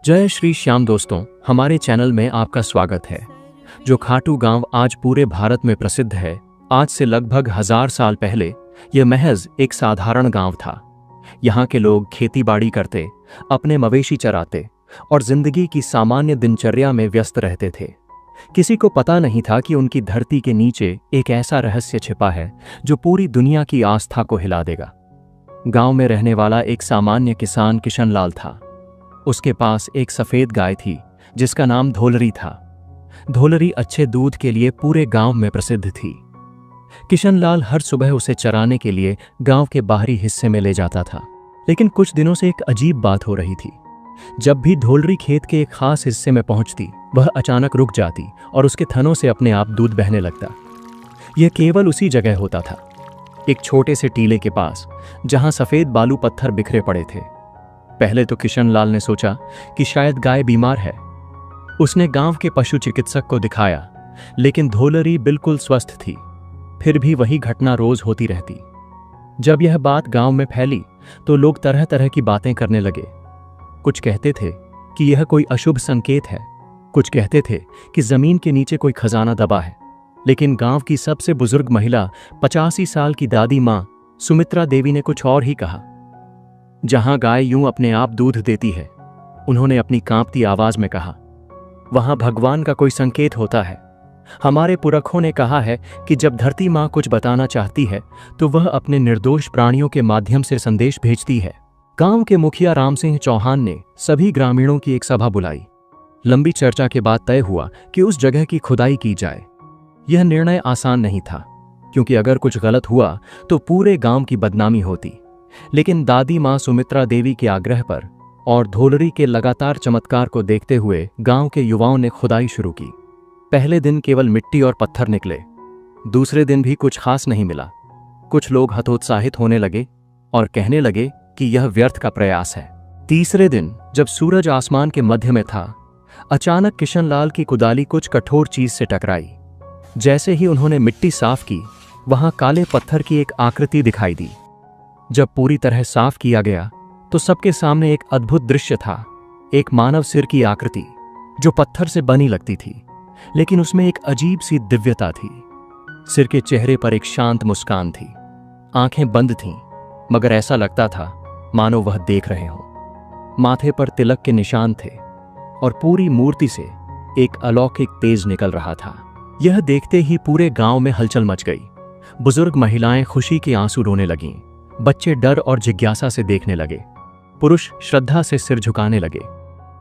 जय श्री श्याम दोस्तों, हमारे चैनल में आपका स्वागत है। जो खाटू गांव आज पूरे भारत में प्रसिद्ध है, आज से लगभग 1000 साल पहले यह महज एक साधारण गांव था। यहाँ के लोग खेतीबाड़ी करते, अपने मवेशी चराते और जिंदगी की सामान्य दिनचर्या में व्यस्त रहते थे। किसी को पता नहीं था कि उनकी धरती के नीचे एक ऐसा रहस्य छिपा है जो पूरी दुनिया की आस्था को हिला देगा। गांव में रहने वाला एक सामान्य किसान किशनलाल था। उसके पास एक सफेद गाय थी जिसका नाम धोलरी था। धोलरी अच्छे दूध के लिए पूरे गांव में प्रसिद्ध थी। किशनलाल हर सुबह उसे चराने के लिए गांव के बाहरी हिस्से में ले जाता था। लेकिन कुछ दिनों से एक अजीब बात हो रही थी। जब भी धोलरी खेत के एक खास हिस्से में पहुंचती, वह अचानक रुक जाती और उसके थनों से अपने आप दूध बहने लगता। यह केवल उसी जगह होता था, एक छोटे से टीले के पास, जहां सफेद बालू पत्थर बिखरे पड़े थे। पहले तो किशनलाल ने सोचा कि शायद गाय बीमार है। उसने गांव के पशु चिकित्सक को दिखाया, लेकिन धोलरी बिल्कुल स्वस्थ थी। फिर भी वही घटना रोज होती रहती। जब यह बात गांव में फैली तो लोग तरह तरह की बातें करने लगे। कुछ कहते थे कि यह कोई अशुभ संकेत है, कुछ कहते थे कि जमीन के नीचे कोई खजाना दबा है। लेकिन गांव की सबसे बुजुर्ग महिला 85 साल की दादी मां सुमित्रा देवी ने कुछ और ही कहा। जहां गाय यूं अपने आप दूध देती है, उन्होंने अपनी कांपती आवाज में कहा, वहां भगवान का कोई संकेत होता है। हमारे पुरखों ने कहा है कि जब धरती मां कुछ बताना चाहती है तो वह अपने निर्दोष प्राणियों के माध्यम से संदेश भेजती है। गांव के मुखिया राम सिंह चौहान ने सभी ग्रामीणों की एक सभा बुलाई। लंबी चर्चा के बाद तय हुआ कि उस जगह की खुदाई की जाए। यह निर्णय आसान नहीं था, क्योंकि अगर कुछ गलत हुआ तो पूरे गांव की बदनामी होती। लेकिन दादी मां सुमित्रा देवी के आग्रह पर और धोलरी के लगातार चमत्कार को देखते हुए गांव के युवाओं ने खुदाई शुरू की। पहले दिन केवल मिट्टी और पत्थर निकले। दूसरे दिन भी कुछ खास नहीं मिला। कुछ लोग हतोत्साहित होने लगे और कहने लगे कि यह व्यर्थ का प्रयास है। तीसरे दिन जब सूरज आसमान के मध्य में था, अचानक किशनलाल की कुदाली कुछ कठोर चीज से टकराई। जैसे ही उन्होंने मिट्टी साफ की, वहां काले पत्थर की एक आकृति दिखाई दी। जब पूरी तरह साफ किया गया तो सबके सामने एक अद्भुत दृश्य था। एक मानव सिर की आकृति जो पत्थर से बनी लगती थी, लेकिन उसमें एक अजीब सी दिव्यता थी। सिर के चेहरे पर एक शांत मुस्कान थी। आंखें बंद थीं, मगर ऐसा लगता था मानो वह देख रहे हों। माथे पर तिलक के निशान थे और पूरी मूर्ति से एक अलौकिक तेज निकल रहा था। यह देखते ही पूरे गांव में हलचल मच गई। बुजुर्ग महिलाएं खुशी के आंसू रोने लगीं। बच्चे डर और जिज्ञासा से देखने लगे। पुरुष श्रद्धा से सिर झुकाने लगे।